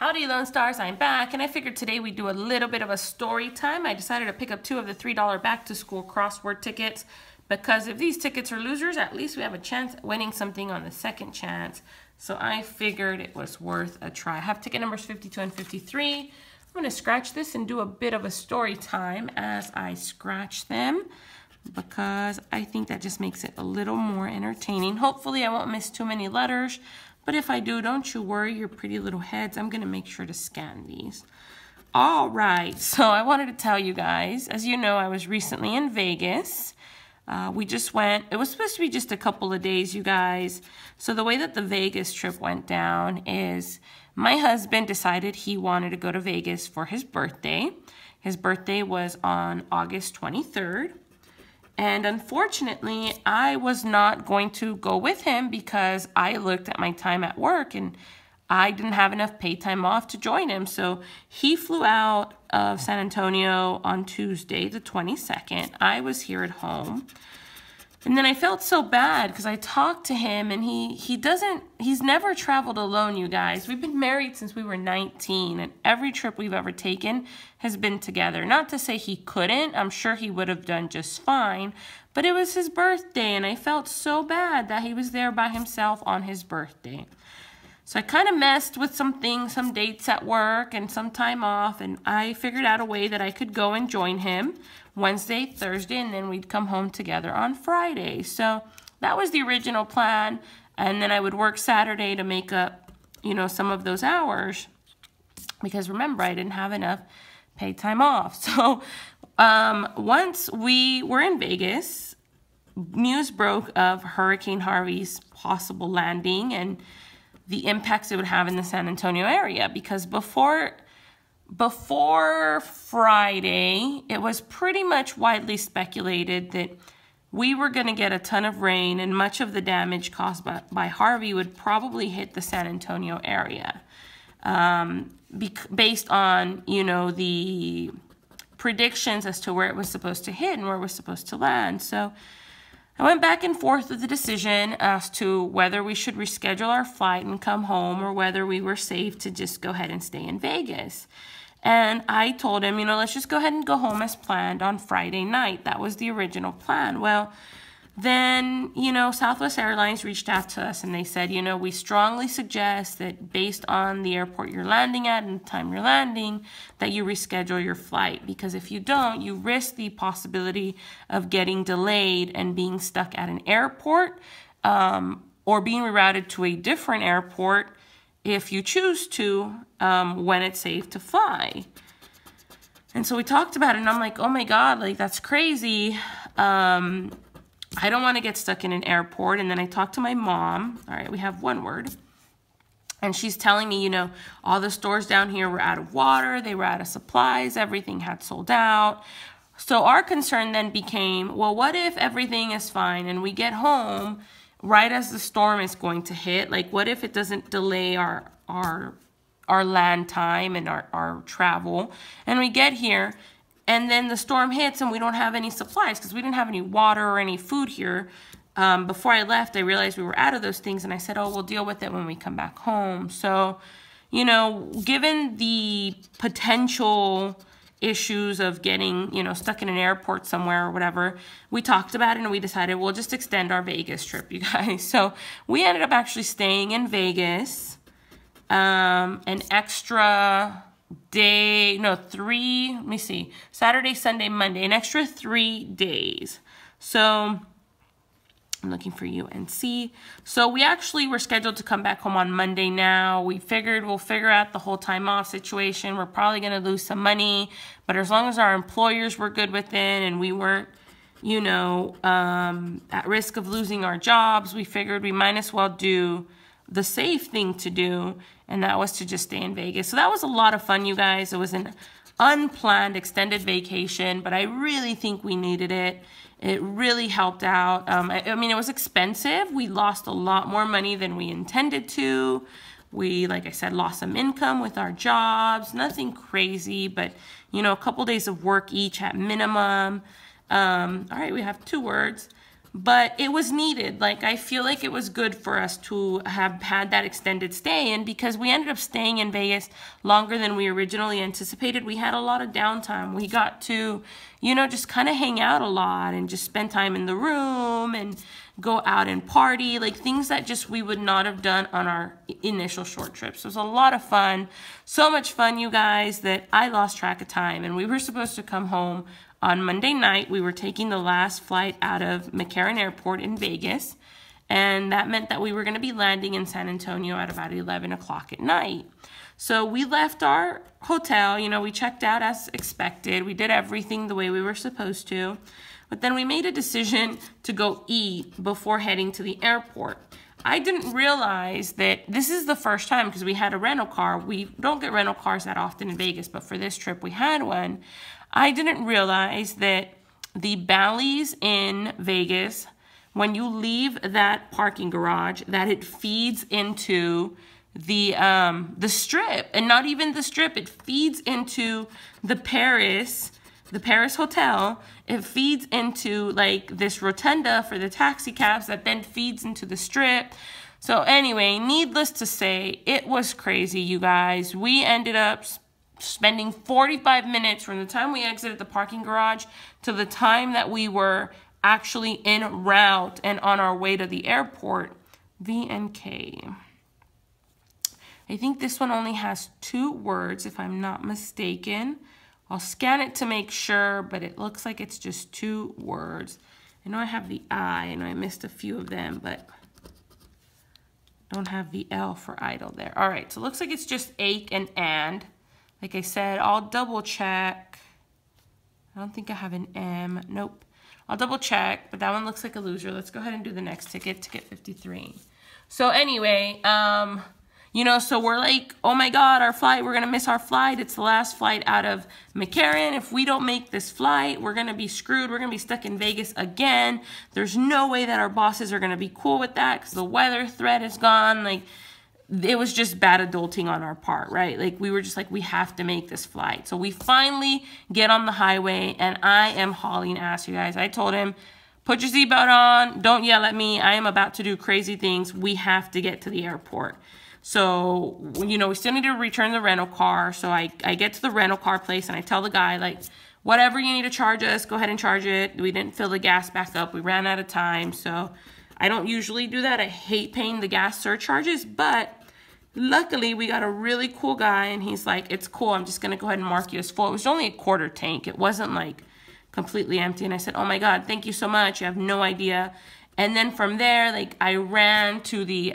Howdy Lone Stars, I'm back, and I figured today we'd do a little bit of a story time. I decided to pick up 2 of the $3 back to school crossword tickets because if these tickets are losers, at least we have a chance at winning something on the second chance. So I figured it was worth a try. I have ticket numbers 52 and 53. I'm going to scratch this and do a bit of a story time as I scratch them because I think that just makes it a little more entertaining. Hopefully I won't miss too many letters. But if I do, don't you worry, your pretty little heads. I'm going to make sure to scan these. All right, so I wanted to tell you guys, as you know, I was recently in Vegas. We just went, it was supposed to be just a couple of days, you guys. So the way that the Vegas trip went down is my husband decided he wanted to go to Vegas for his birthday. His birthday was on August 23rd. And unfortunately, I was not going to go with him because I looked at my time at work and I didn't have enough paid time off to join him. So he flew out of San Antonio on Tuesday, the 22nd. I was here at home. And then I felt so bad because I talked to him and he's never traveled alone, you guys. We've been married since we were 19 and every trip we've ever taken has been together. Not to say he couldn't, I'm sure he would have done just fine, but it was his birthday and I felt so bad that he was there by himself on his birthday. So I kind of messed with some things, some dates at work and some time off, and I figured out a way that I could go and join him Wednesday, Thursday, and then we'd come home together on Friday. So that was the original plan, and then I would work Saturday to make up, you know, some of those hours because remember, I didn't have enough paid time off. So once we were in Vegas, news broke of Hurricane Harvey's possible landing and the impacts it would have in the San Antonio area because before Friday, it was pretty much widely speculated that we were going to get a ton of rain and much of the damage caused by Harvey would probably hit the San Antonio area based on, you know, the predictions as to where it was supposed to hit and where it was supposed to land. So I went back and forth with the decision as to whether we should reschedule our flight and come home or whether we were safe to just go ahead and stay in Vegas. And I told him, you know, let's just go ahead and go home as planned on Friday night. That was the original plan. Well, then, you know, Southwest Airlines reached out to us and they said, you know, we strongly suggest that based on the airport you're landing at and the time you're landing, that you reschedule your flight. Because if you don't, you risk the possibility of getting delayed and being stuck at an airport or being rerouted to a different airport if you choose to when it's safe to fly. And so we talked about it and I'm like, oh my God, like that's crazy. I don't want to get stuck in an airport. And then I talked to my mom. All right, we have one word. And she's telling me, you know, all the stores down here were out of water. They were out of supplies. Everything had sold out. So our concern then became, well, what if everything is fine and we get home right as the storm is going to hit? Like, what if it doesn't delay our land time and our travel? And we get here and then the storm hits and we don't have any supplies because we didn't have any water or any food here. Before I left, I realized we were out of those things and I said, oh, we'll deal with it when we come back home. So, you know, given the potential issues of getting, you know, stuck in an airport somewhere or whatever, we talked about it and we decided we'll just extend our Vegas trip, you guys. So we ended up actually staying in Vegas an extra day, no, 3, let me see, Saturday, Sunday, Monday, an extra 3 days. So I'm looking for UNC. So we actually were scheduled to come back home on Monday now. We figured we'll figure out the whole time off situation. We're probably going to lose some money, but as long as our employers were good with it and we weren't, you know, at risk of losing our jobs, we figured we might as well do the safe thing to do, and that was to just stay in Vegas. So that was a lot of fun, you guys. It was an unplanned extended vacation, but I really think we needed it. It really helped out. I mean, it was expensive. We lost a lot more money than we intended to. We, like I said, lost some income with our jobs. Nothing crazy, but, you know, a couple days of work each at minimum. All right, we have 2 words. but it was needed. Like, I feel like it was good for us to have had that extended stay. And because we ended up staying in Vegas longer than we originally anticipated, we had a lot of downtime. We got to, you know, just kind of hang out a lot and just spend time in the room and go out and party, like things that just we would not have done on our initial short trips. So it was a lot of fun. So much fun, you guys, that I lost track of time. And we were supposed to come home on Monday night. We were taking the last flight out of McCarran Airport in Vegas, and that meant that we were going to be landing in San Antonio at about 11 o'clock at night. So we left our hotel, you know, we checked out as expected. We did everything the way we were supposed to, but then we made a decision to go eat before heading to the airport. I didn't realize that this is the first time, because we had a rental car. We don't get rental cars that often in Vegas, but for this trip we had one. I didn't realize that the Bally's in Vegas, when you leave that parking garage, that it feeds into the Strip, and not even the Strip. It feeds into the Paris Hotel. It feeds into like this rotunda for the taxi cabs that then feeds into the Strip. So anyway, needless to say, it was crazy, you guys. We ended up spending 45 minutes from the time we exited the parking garage to the time that we were actually en route and on our way to the airport. VNK. I think this one only has 2 words, if I'm not mistaken. I'll scan it to make sure, but it looks like it's just 2 words. I know I have the I, and I missed a few of them, but don't have the L for idle there. All right, so it looks like it's just ache and. Like I said, I'll double check. I don't think I have an M. Nope. I'll double check, but that one looks like a loser. Let's go ahead and do the next ticket, ticket 53. So anyway, you know, so we're like, oh my God, our flight, we're going to miss our flight. It's the last flight out of McCarran. If we don't make this flight, we're going to be screwed. We're going to be stuck in Vegas again. There's no way that our bosses are going to be cool with that because the weather threat is gone. Like, it was just bad adulting on our part, right? Like, we were just like, we have to make this flight. So we finally get on the highway, and I am hauling ass, you guys. I told him, put your seatbelt on. Don't yell at me. I am about to do crazy things. We have to get to the airport. So, you know, we still need to return the rental car. So I get to the rental car place, and I tell the guy, like, whatever you need to charge us, go ahead and charge it. We didn't fill the gas back up. We ran out of time. So I don't usually do that. I hate paying the gas surcharges, but luckily we got a really cool guy, and he's like, it's cool. I'm just going to go ahead and mark you as full. It was only a quarter tank. It wasn't like completely empty. And I said, oh my God, thank you so much. You have no idea. And then from there, like, I ran to the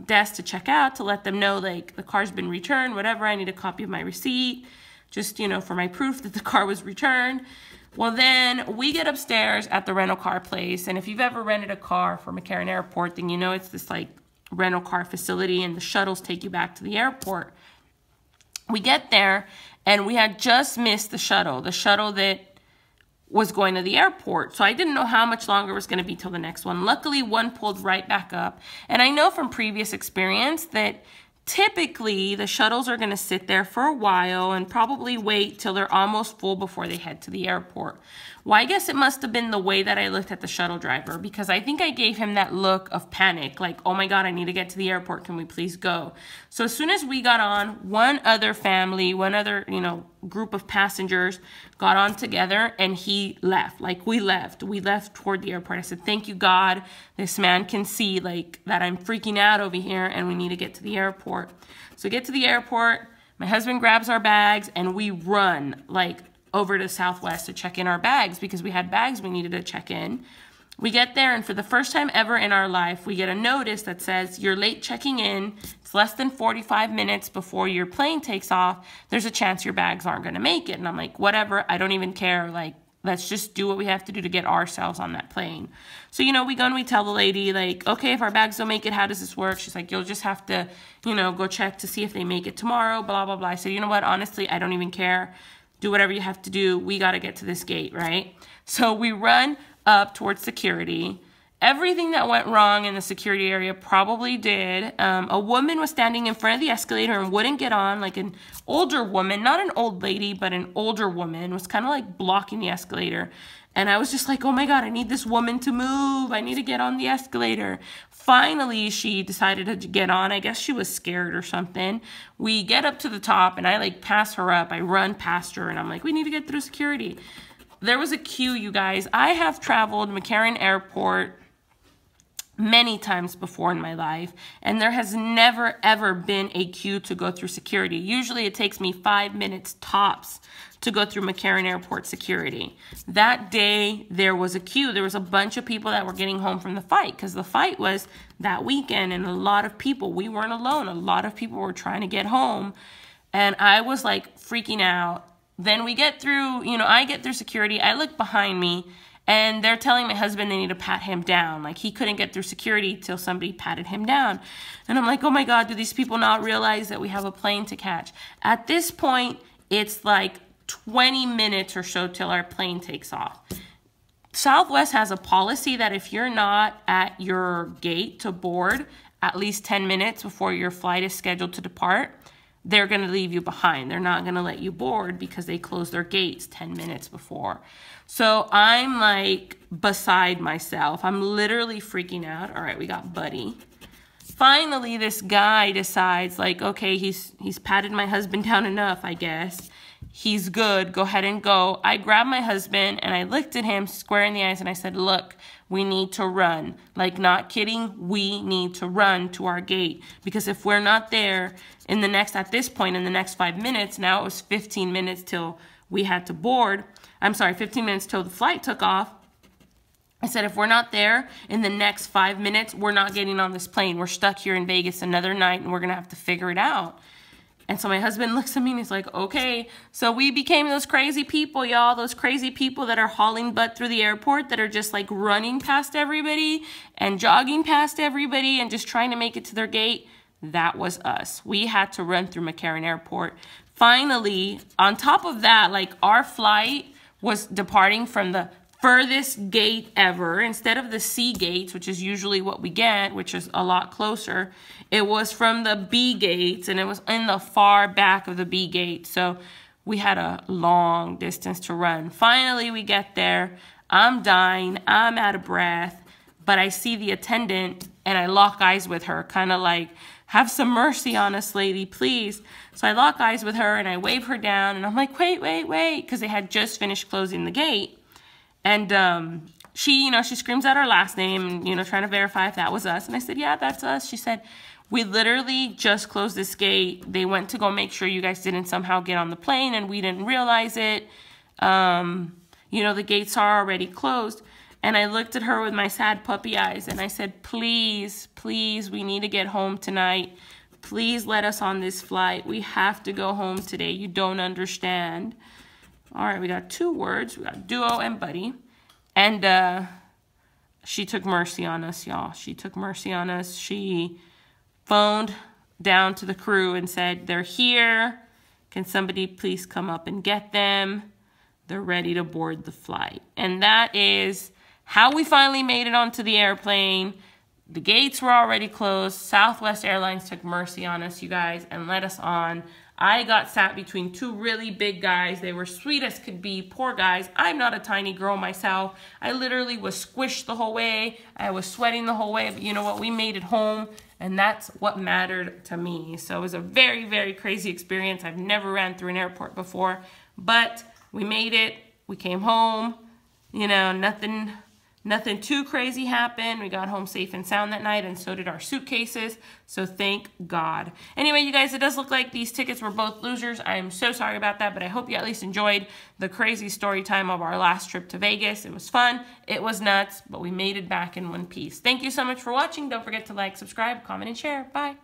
desk to check out to let them know, like, the car's been returned, whatever. I need a copy of my receipt, just, you know, for my proof that the car was returned. Well, then we get upstairs at the rental car place. And if you've ever rented a car for McCarran Airport, then you know it's this, like, rental car facility, and the shuttles take you back to the airport. We get there, and we had just missed the shuttle that was going to the airport. So I didn't know how much longer it was going to be till the next one. Luckily, one pulled right back up. And I know from previous experience that typically the shuttles are going to sit there for a while and probably wait till they're almost full before they head to the airport. Well, I guess it must have been the way that I looked at the shuttle driver, because I think I gave him that look of panic, like, oh my God, I need to get to the airport. Can we please go? So as soon as we got on, one other family, one other, you know, group of passengers got on together, and he left. Like, we left toward the airport. I said, thank you, God. This man can see, like, that I'm freaking out over here, and we need to get to the airport. So we get to the airport. My husband grabs our bags, and we run, like, over to Southwest to check in our bags, because we had bags we needed to check in. We get there, and for the first time ever in our life, we get a notice that says, you're late checking in. It's less than 45 minutes before your plane takes off. There's a chance your bags aren't going to make it. And I'm like, whatever, I don't even care. Like, let's just do what we have to do to get ourselves on that plane. So, you know, we go and we tell the lady, like, okay, if our bags don't make it, how does this work? She's like, you'll just have to, you know, go check to see if they make it tomorrow, blah, blah, blah. I said, you know what, honestly, I don't even care. Do whatever you have to do. We got to get to this gate, right? So we run up towards security, everything that went wrong in the security area probably did. A woman was standing in front of the escalator and wouldn't get on, like an older woman, not an old lady, but an older woman was kind of like blocking the escalator. And I was just like, oh my God, I need this woman to move. I need to get on the escalator. Finally, she decided to get on. I guess she was scared or something. We get up to the top and I like pass her up. I run past her and I'm like, we need to get through security. There was a queue, you guys. I have traveled McCarran Airport many times before in my life, and there has never ever been a queue to go through security. Usually it takes me 5 minutes tops to go through McCarran Airport security. That day there was a queue. There was a bunch of people that were getting home from the fight, because the fight was that weekend, and a lot of people, we weren't alone, a lot of people were trying to get home, and I was like freaking out. Then we get through, you know, I get through security, I look behind me, and they're telling my husband they need to pat him down. Like, he couldn't get through security till somebody patted him down. And I'm like, oh my God, do these people not realize that we have a plane to catch? At this point, it's like 20 minutes or so till our plane takes off. Southwest has a policy that if you're not at your gate to board at least 10 minutes before your flight is scheduled to depart, they're going to leave you behind. They're not going to let you board because they close their gates 10 minutes before. So I'm like beside myself. I'm literally freaking out. All right, we got Buddy. Finally, this guy decides, like, okay, he's patted my husband down enough, I guess. He's good. Go ahead and go. I grabbed my husband and I looked at him square in the eyes and I said, look, we need to run. Like, not kidding, we need to run to our gate, because if we're not there in the next, at this point, in the next 5 minutes, now it was 15 minutes till we had to board. I'm sorry, 15 minutes till the flight took off. I said, if we're not there in the next 5 minutes, we're not getting on this plane. We're stuck here in Vegas another night and we're going to have to figure it out. And so my husband looks at me and he's like, okay. So we became those crazy people, y'all. Those crazy people that are hauling butt through the airport, that are just like running past everybody and jogging past everybody and just trying to make it to their gate. That was us. We had to run through McCarran Airport. Finally, on top of that, like, our flight was departing from the furthest gate ever. Instead of the C gates, which is usually what we get, which is a lot closer, it was from the B gates, and it was in the far back of the B gate. So we had a long distance to run. Finally, we get there. I'm dying. I'm out of breath. But I see the attendant, and I lock eyes with her, kind of like, have some mercy on us, lady, please. So I lock eyes with her, and I wave her down, and I'm like, wait, wait, wait, because they had just finished closing the gate. And she, you know, she screams out our last name, and, you know, trying to verify if that was us. And I said, yeah, that's us. She said, we literally just closed this gate. They went to go make sure you guys didn't somehow get on the plane, and we didn't realize it. You know, the gates are already closed. And I looked at her with my sad puppy eyes, and I said, please, please, we need to get home tonight. Please let us on this flight. We have to go home today. You don't understand. All right, we got 2 words. We got duo and buddy. And she took mercy on us, y'all. She took mercy on us. She phoned down to the crew and said, they're here. Can somebody please come up and get them? They're ready to board the flight. And that is how we finally made it onto the airplane. The gates were already closed. Southwest Airlines took mercy on us, you guys, and let us on. I got sat between 2 really big guys. They were sweet as could be. Poor guys. I'm not a tiny girl myself. I literally was squished the whole way. I was sweating the whole way. But you know what? We made it home, and that's what mattered to me. So it was a very, very crazy experience. I've never ran through an airport before, but we made it. We came home. You know, nothing too crazy happened. We got home safe and sound that night, and so did our suitcases. So thank God. Anyway, you guys, it does look like these tickets were both losers. I'm so sorry about that, but I hope you at least enjoyed the crazy story time of our last trip to Vegas. It was fun. It was nuts, but we made it back in one piece. Thank you so much for watching. Don't forget to like, subscribe, comment, and share. Bye.